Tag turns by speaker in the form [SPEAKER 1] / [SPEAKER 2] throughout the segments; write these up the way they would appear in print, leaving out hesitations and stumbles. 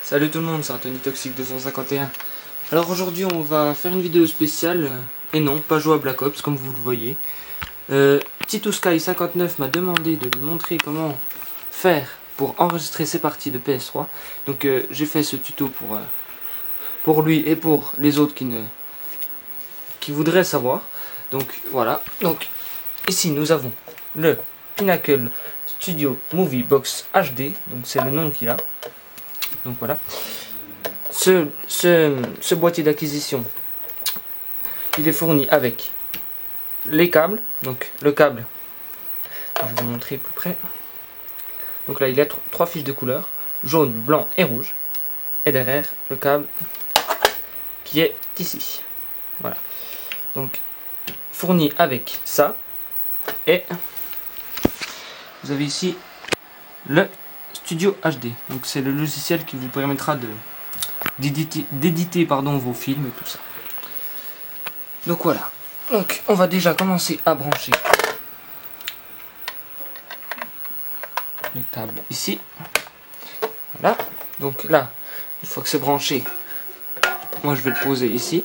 [SPEAKER 1] Salut tout le monde, c'est Anthony Toxic 251. Alors aujourd'hui on va faire une vidéo spéciale, et non, pas jouer à Black Ops comme vous le voyez. Titosky59 m'a demandé de lui montrer comment faire pour enregistrer ses parties de PS3. Donc j'ai fait ce tuto pour lui et pour les autres qui voudraient savoir. Donc voilà, donc ici nous avons le Pinnacle Studio Movie Box HD, donc c'est le nom qu'il a. Donc voilà, ce boîtier d'acquisition, il est fourni avec les câbles. Donc le câble, je vais vous montrer plus près. Donc là il y a trois fiches de couleurs, jaune, blanc et rouge. Et derrière le câble qui est ici. Voilà. Donc fourni avec ça. Et vous avez ici le Studio HD. Donc c'est le logiciel qui vous permettra d'éditer vos films et tout ça. Donc voilà. Donc on va déjà commencer à brancher le câble ici. Voilà. Donc là, une fois que c'est branché, moi je vais le poser ici.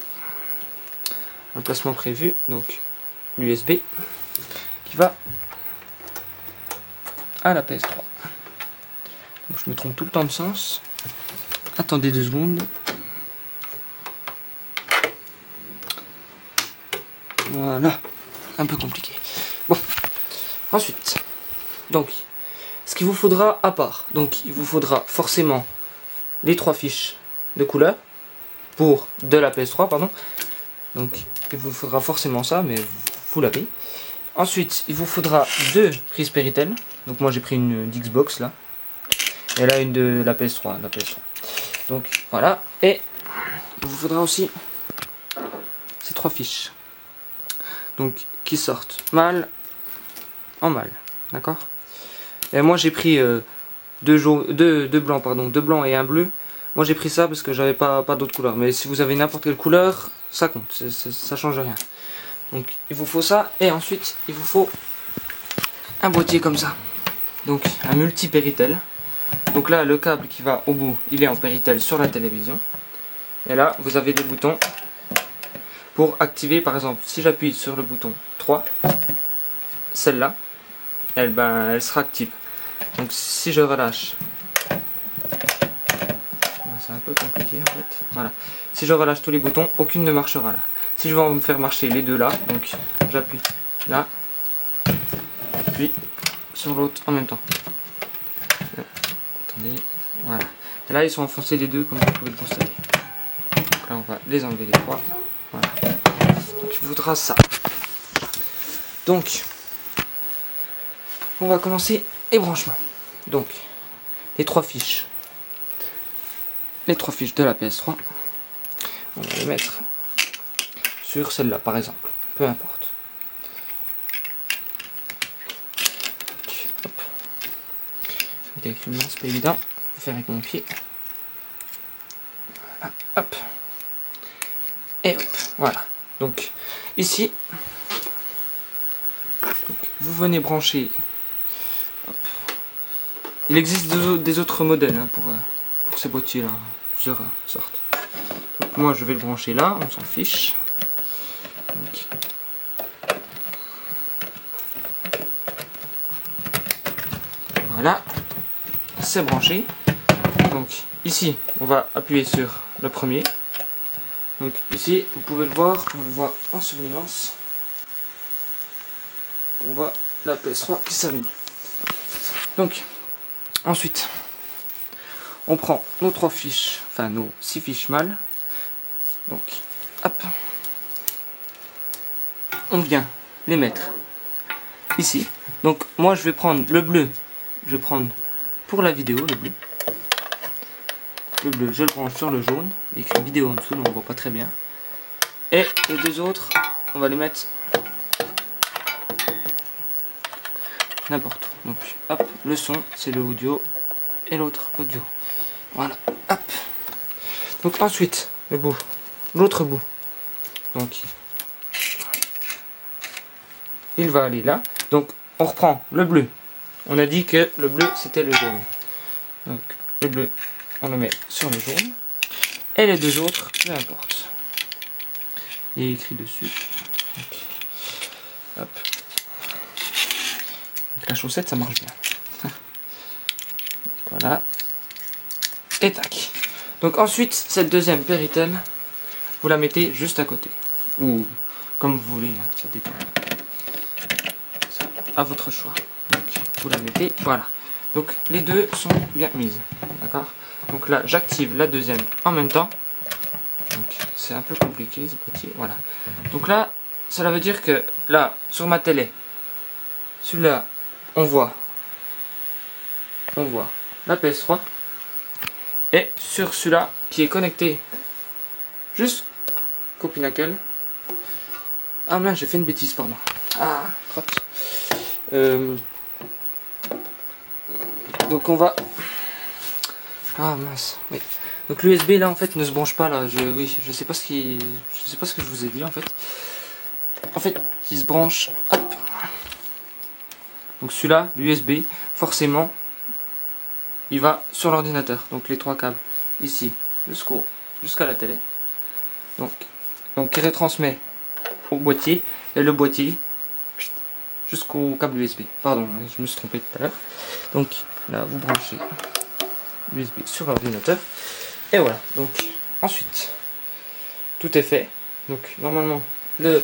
[SPEAKER 1] Emplacement prévu. Donc l'USB qui va à la PS3. Donc je me trompe tout le temps de sens. Attendez 2 secondes. Voilà. Un peu compliqué. Bon. Ensuite. Donc, ce qu'il vous faudra à part. Donc, il vous faudra forcément les 3 fiches de couleur de la PS3, pardon. Donc, il vous faudra forcément ça, mais vous l'avez. Ensuite, il vous faudra 2 prises Péritel. Donc, moi j'ai pris une d'Xbox là. Et là, une de la PS3. Donc, voilà. Et il vous faudra aussi ces 3 fiches. Donc, qui sortent mâle en mâle. D'accord? Et moi, j'ai pris deux blancs et un bleu. Moi, j'ai pris ça parce que j'avais pas d'autres couleurs. Mais si vous avez n'importe quelle couleur, ça compte. Ça change rien. Donc, il vous faut ça. Et ensuite, il vous faut un boîtier comme ça. Donc, un multi-Péritel. Donc là, le câble qui va au bout, il est en Péritel sur la télévision. Et là, vous avez des boutons pour activer. Par exemple, si j'appuie sur le bouton 3, celle-là, elle sera active. Donc si je relâche, c'est un peu compliqué en fait. Voilà. Si je relâche tous les boutons, aucune ne marchera là. Si je veux en faire marcher les deux là, donc j'appuie là, puis sur l'autre en même temps. Attendez, voilà. Et là ils sont enfoncés les deux comme vous pouvez le constater. Donc là on va les enlever les 3. Voilà. Donc il faudra ça. Donc on va commencer les branchements. Donc les 3 fiches. Les 3 fiches de la PS3. On va les mettre sur celle-là par exemple. Peu importe. Hop. Avec une main, c'est pas évident. Je vais faire avec mon pied. Voilà. Hop. Et hop. Voilà. Donc ici. Donc, vous venez brancher. Hop. Il existe des autres modèles hein, pour ces boîtiers là. Plusieurs sortes. Donc moi je vais le brancher là. On s'en fiche. Donc, voilà, c'est branché. Donc ici, on va appuyer sur le premier. Donc ici, vous pouvez le voir, on le voit en surbrillance. On voit la PS3 qui s'allume. Donc ensuite, on prend nos 3 fiches, enfin nos 6 fiches mâles. Donc hop, on vient les mettre ici. Donc moi je vais prendre le bleu. Je vais prendre pour la vidéo le bleu. Le bleu, je le branche sur le jaune. Il y a écrit vidéo en dessous, donc on voit pas très bien. Et les 2 autres, on va les mettre n'importe où. Donc hop, le son, c'est le audio et l'autre audio. Voilà, hop. Donc ensuite, l'autre bout. Donc il va aller là. Donc on reprend le bleu. On a dit que le bleu c'était le jaune. Donc le bleu, on le met sur le jaune. Et les deux autres, peu importe. Il est écrit dessus. Donc, hop. Donc, la chaussette, ça marche bien. Voilà. Et tac. Donc ensuite, cette deuxième péritelle, vous la mettez juste à côté. Ou comme vous voulez, hein, ça dépend. Ça, à votre choix. Donc vous la mettez, voilà. Donc les deux sont bien mises. D'accord. Donc là, j'active la deuxième en même temps. Donc c'est un peu compliqué ce boîtier. Voilà. Donc là, cela veut dire que là, sur ma télé, celui-là, on voit la PS3. Et sur celui-là, qui est connecté jusqu'au Pinnacle. Ah mince, j'ai fait une bêtise, pardon. Ah, crotte. Donc on va... Ah mince, oui. Donc l'USB là en fait ne se branche pas là. Je sais pas ce que je vous ai dit en fait. En fait, il se branche. Hop. Donc celui-là, l'USB, forcément, il va sur l'ordinateur. Donc les trois câbles ici jusqu'à la télé. Donc il retransmet au boîtier et le boîtier jusqu'au câble USB. Pardon, je me suis trompé tout à l'heure. Donc là, vous branchez l'USB sur l'ordinateur. Et voilà. Donc ensuite, tout est fait. Donc normalement, le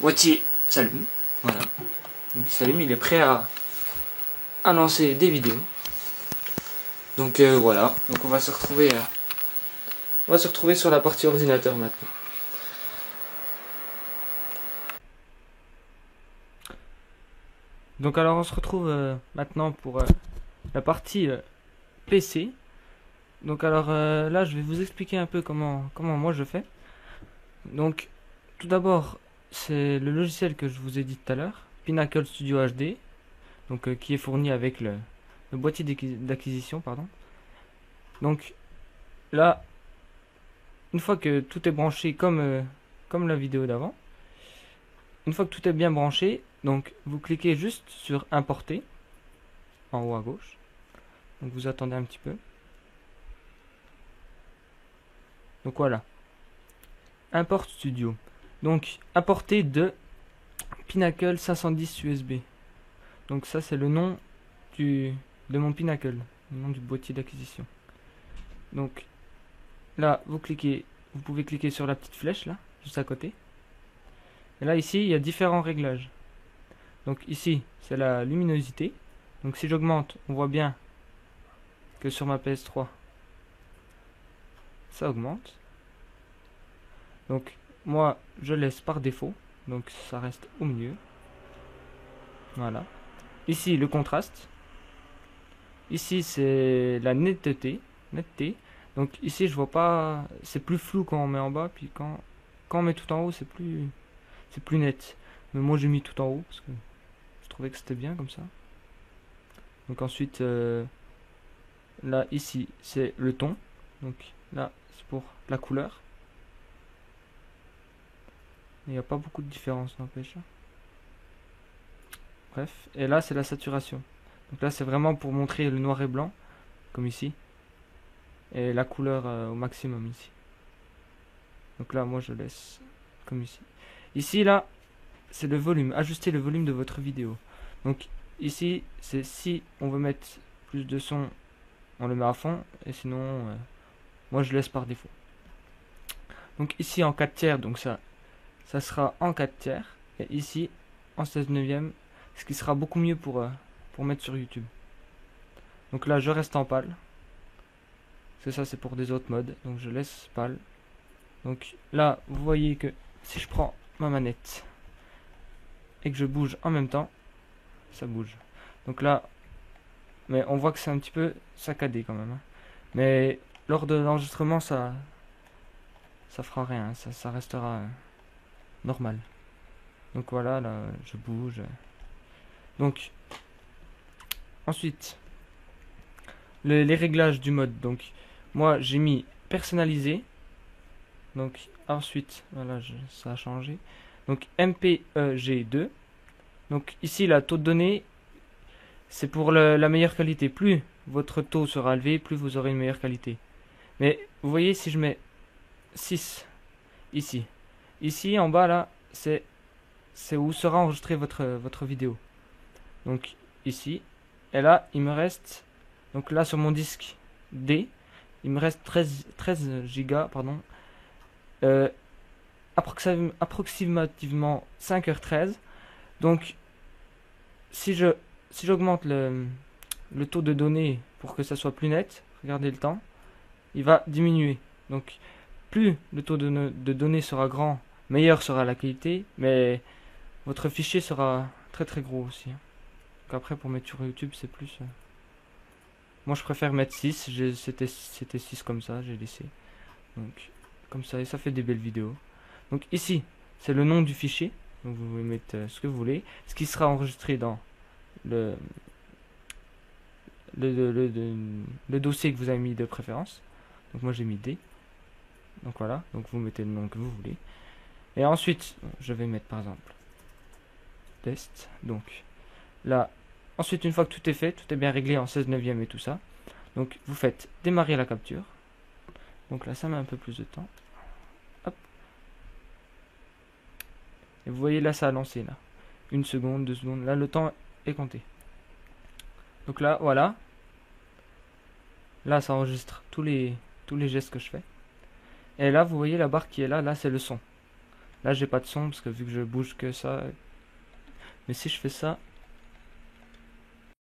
[SPEAKER 1] boîtier s'allume. Voilà. Donc il s'allume, il est prêt à lancer des vidéos. Donc voilà. Donc on va se retrouver sur la partie ordinateur maintenant. Donc alors on se retrouve maintenant pour la partie PC. Donc alors là je vais vous expliquer un peu comment moi je fais. Donc tout d'abord c'est le logiciel que je vous ai dit tout à l'heure, Pinnacle Studio HD, donc qui est fourni avec le boîtier d'acquisition, pardon. Donc là, une fois que tout est branché comme la vidéo d'avant, une fois que tout est bien branché, donc vous cliquez juste sur importer en haut à gauche. Donc vous attendez un petit peu. Donc voilà. Import Studio. Donc importer de Pinnacle 510 USB. Donc ça c'est le nom de mon Pinnacle, le nom du boîtier d'acquisition. Donc là vous pouvez cliquer sur la petite flèche là, juste à côté. Et là ici il y a différents réglages. Donc ici c'est la luminosité. Donc si j'augmente, on voit bien que sur ma PS3 ça augmente. Donc moi je laisse par défaut, donc ça reste au milieu. Voilà. Ici le contraste. Ici c'est la netteté. Donc ici je vois pas, c'est plus flou quand on met en bas, puis quand on met tout en haut c'est plus net. Mais moi j'ai mis tout en haut parce que je trouvais que c'était bien comme ça. Donc ensuite là ici c'est le ton. Donc là c'est pour la couleur. Il n'y a pas beaucoup de différence, n'empêche. Bref, et là c'est la saturation. Donc là c'est vraiment pour montrer le noir et blanc, comme ici. Et la couleur au maximum ici. Donc là moi je laisse comme ici. Ici là c'est le volume, ajuster le volume de votre vidéo. Donc ici c'est si on veut mettre plus de son, on le met à fond. Et sinon moi je laisse par défaut. Donc ici en 4 tiers, donc ça sera en 4 tiers. Et ici en 16 neuvième, ce qui sera beaucoup mieux pour mettre sur YouTube. Donc là je reste en pâle. Parce que ça c'est pour des autres modes. Donc je laisse pâle. Donc là vous voyez que si je prends ma manette et que je bouge en même temps, ça bouge. Donc là, mais on voit que c'est un petit peu saccadé quand même. Hein. Mais lors de l'enregistrement ça fera rien. Ça restera normal. Donc voilà, là je bouge. Donc ensuite les réglages du mode. Donc moi j'ai mis personnalisé. Donc ensuite voilà, ça a changé. Donc MPEG2. Donc ici la taux de données c'est pour la meilleure qualité. Plus votre taux sera élevé, plus vous aurez une meilleure qualité. Mais vous voyez, si je mets 6 ici, ici en bas là, c'est où sera enregistrée votre vidéo. Donc ici, et là il me reste, donc là sur mon disque D, il me reste 13 gigas, pardon, approximativement 5h13. Donc si j'augmente le taux de données pour que ça soit plus net, regardez le temps, il va diminuer. Donc plus le taux de données sera grand, meilleure sera la qualité, mais votre fichier sera très gros aussi. Donc après pour mettre sur YouTube c'est plus... Moi je préfère mettre 6, c'était 6 comme ça, j'ai laissé. Donc comme ça, et ça fait des belles vidéos. Donc ici, c'est le nom du fichier. Donc vous pouvez mettre ce que vous voulez. Ce qui sera enregistré dans le dossier que vous avez mis de préférence. Donc moi j'ai mis D. Donc voilà, donc vous mettez le nom que vous voulez. Et ensuite, je vais mettre par exemple test. Donc là, ensuite une fois que tout est fait, tout est bien réglé en 16/9 et tout ça. Donc vous faites démarrer la capture. Donc là ça met un peu plus de temps. Hop. Et vous voyez là ça a lancé là. 1 seconde, 2 secondes. Là le temps est compté. Donc là voilà. Là ça enregistre tous les gestes que je fais. Et là vous voyez la barre qui est là. Là c'est le son. Là j'ai pas de son parce que vu que je bouge que ça. Mais si je fais ça,